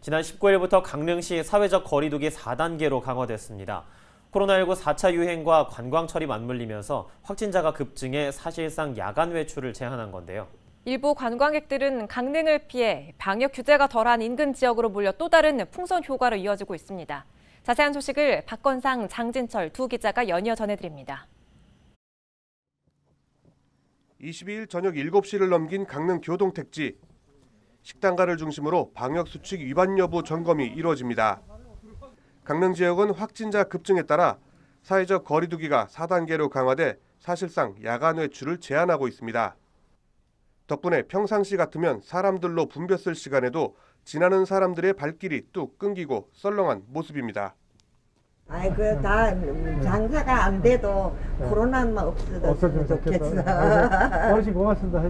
지난 19일부터 강릉시 사회적 거리두기 4단계로 강화됐습니다. 코로나19 4차 유행과 관광철이 맞물리면서 확진자가 급증해 사실상 야간 외출을 제한한 건데요. 일부 관광객들은 강릉을 피해 방역 규제가 덜한 인근 지역으로 몰려 또 다른 풍선 효과로 이어지고 있습니다. 자세한 소식을 박건상, 장진철 두 기자가 연이어 전해드립니다. 22일 저녁 7시를 넘긴 강릉 교동택지. 식당가를 중심으로 방역수칙 위반 여부 점검이 이루어집니다. 강릉 지역은 확진자 급증에 따라 사회적 거리두기가 4단계로 강화돼 사실상 야간 외출을 제한하고 있습니다. 덕분에 평상시 같으면 사람들로 붐볐을 시간에도 지나는 사람들의 발길이 뚝 끊기고 썰렁한 모습입니다. 아이고 다 장사가 안 돼도 코로나만 없어졌으면 좋겠어. 어르신 고맙습니다.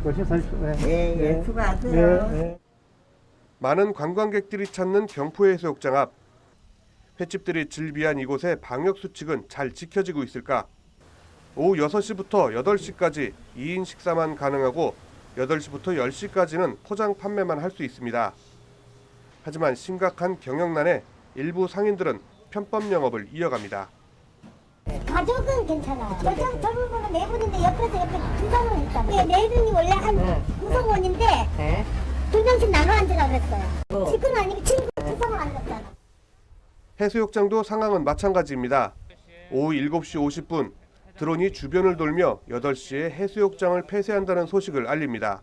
열심히 사십시오. 예, 수고하세요. 많은 관광객들이 찾는 경포해수욕장 앞. 횟집들이 즐비한 이곳의 방역 수칙은 잘 지켜지고 있을까? 오후 6시부터 8시까지 2인 식사만 가능하고 8시부터 10시까지는 포장 판매만 할 수 있습니다. 하지만 심각한 경영난에 일부 상인들은 편법 영업을 이어갑니다. 가족은 괜찮아. 젊은 분은 네 분인데 옆에 두 사람은 있다. 네 분이 원래 한 구성원인데 두 명씩 나눠 앉으라고 했어요. 친구는 아니고 친구 구성원 앉았잖아. 해수욕장도 상황은 마찬가지입니다. 오후 7시 50분 드론이 주변을 돌며 8시에 해수욕장을 폐쇄한다는 소식을 알립니다.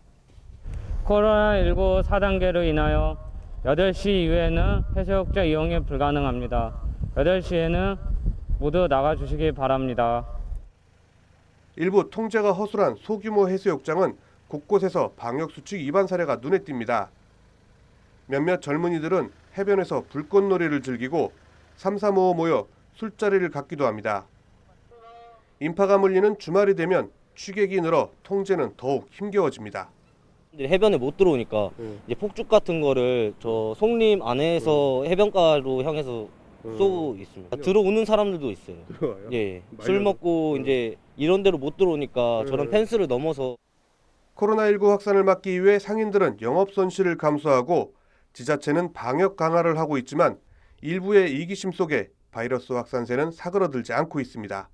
코로나19 4단계로 인하여 8시 이후에는 해수욕장 이용이 불가능합니다. 8시에는 모두 나가주시기 바랍니다. 일부 통제가 허술한 소규모 해수욕장은 곳곳에서 방역수칙 위반 사례가 눈에 띕니다. 몇몇 젊은이들은 해변에서 불꽃놀이를 즐기고 삼삼오오 모여 술자리를 갖기도 합니다. 인파가 몰리는 주말이 되면 취객이 늘어 통제는 더욱 힘겨워집니다. 해변에 못 들어오니까 이제 폭죽 같은 거를 저 송림 안에서 해변가로 향해서 쏘고 있습니다. 들어오는 사람들도 있어요. 들어와요? 예, 술 먹고 이제 이런 데로 못 들어오니까 저런 펜스를 넘어서. 코로나19 확산을 막기 위해 상인들은 영업 손실을 감수하고 지자체는 방역 강화를 하고 있지만 일부의 이기심 속에 바이러스 확산세는 사그러들지 않고 있습니다.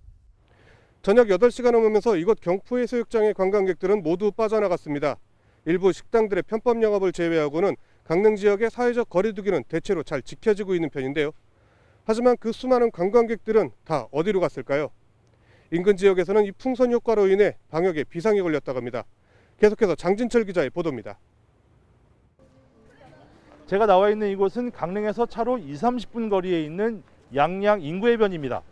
저녁 8시가 넘으면서 이곳 경포해수욕장의 관광객들은 모두 빠져나갔습니다. 일부 식당들의 편법 영업을 제외하고는 강릉 지역의 사회적 거리두기는 대체로 잘 지켜지고 있는 편인데요. 하지만 그 수많은 관광객들은 다 어디로 갔을까요? 인근 지역에서는 이 풍선 효과로 인해 방역에 비상이 걸렸다고 합니다. 계속해서 장진철 기자의 보도입니다. 제가 나와 있는 이곳은 강릉에서 차로 20-30분 거리에 있는 양양 인구해변입니다.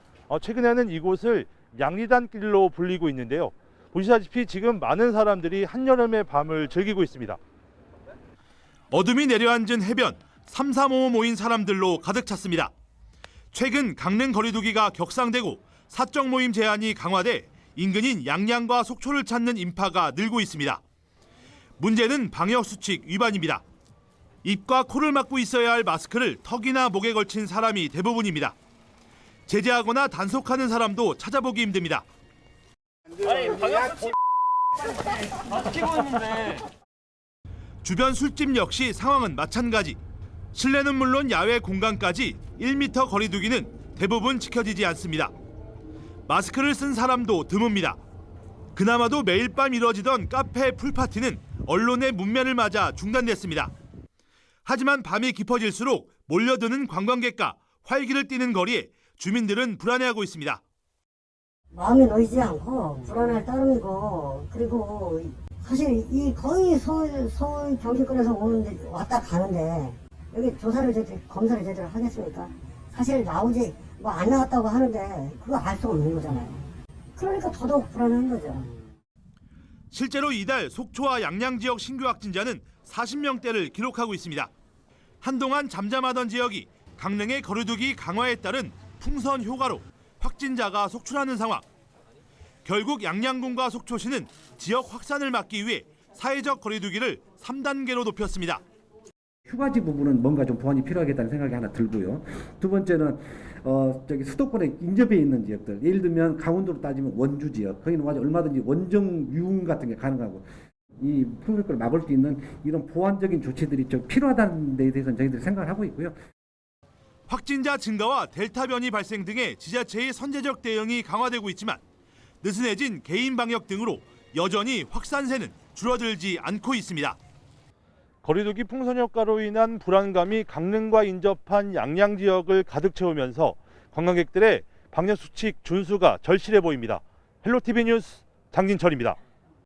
최근에는 이곳을 양리단길로 불리고 있는데요. 보시다시피 지금 많은 사람들이 한여름의 밤을 즐기고 있습니다. 어둠이 내려앉은 해변, 삼삼오오 모인 사람들로 가득 찼습니다. 최근 강릉 거리두기가 격상되고 사적 모임 제한이 강화돼 인근인 양양과 속초를 찾는 인파가 늘고 있습니다. 문제는 방역수칙 위반입니다. 입과 코를 막고 있어야 할 마스크를 턱이나 목에 걸친 사람이 대부분입니다. 제재하거나 단속하는 사람도 찾아보기 힘듭니다. 주변 술집 역시 상황은 마찬가지. 실내는 물론 야외 공간까지 1m 거리두기는 대부분 지켜지지 않습니다. 마스크를 쓴 사람도 드뭅니다. 그나마도 매일 밤 이뤄지던 카페 풀파티는 언론의 문면을 맞아 중단됐습니다. 하지만 밤이 깊어질수록 몰려드는 관광객과 활기를 띠는 거리에 주민들은 불안해하고 있습니다. 마음이 놓이지 않고 불안할 따름이고, 그리고 사실 이 거의 서울 경기권에서 오는데 왔다 가는데 여기 검사를 제대로 하겠습니까? 사실 나오지 안 나왔다고 하는데 그거 알 수 없는 거잖아요. 그러니까 더더욱 불안한 거죠. 실제로 이달 속초와 양양 지역 신규 확진자는 40명대를 기록하고 있습니다. 한동안 잠잠하던 지역이 강릉의 거리두기 강화에 따른 풍선 효과로 확진자가 속출하는 상황. 결국 양양군과 속초시는 지역 확산을 막기 위해 사회적 거리두기를 3단계로 높였습니다. 휴가지 부분은 뭔가 좀 보완이 필요하겠다는 생각이 하나 들고요. 두 번째는 수도권에 인접해 있는 지역들, 예를 들면 강원도로 따지면 원주 지역, 거기는 얼마든지 원정 유흥 같은 게 가능하고 이 풍선효과를 막을 수 있는 이런 보완적인 조치들이 좀 필요하다는 데에 대해서는 저희들이 생각을 하고 있고요. 확진자 증가와 델타 변이 발생 등의 지자체의 선제적 대응이 강화되고 있지만 느슨해진 개인 방역 등으로 여전히 확산세는 줄어들지 않고 있습니다. 거리두기 풍선 효과로 인한 불안감이 강릉과 인접한 양양 지역을 가득 채우면서 관광객들의 방역 수칙 준수가 절실해 보입니다. 헬로티비 뉴스 장진철입니다.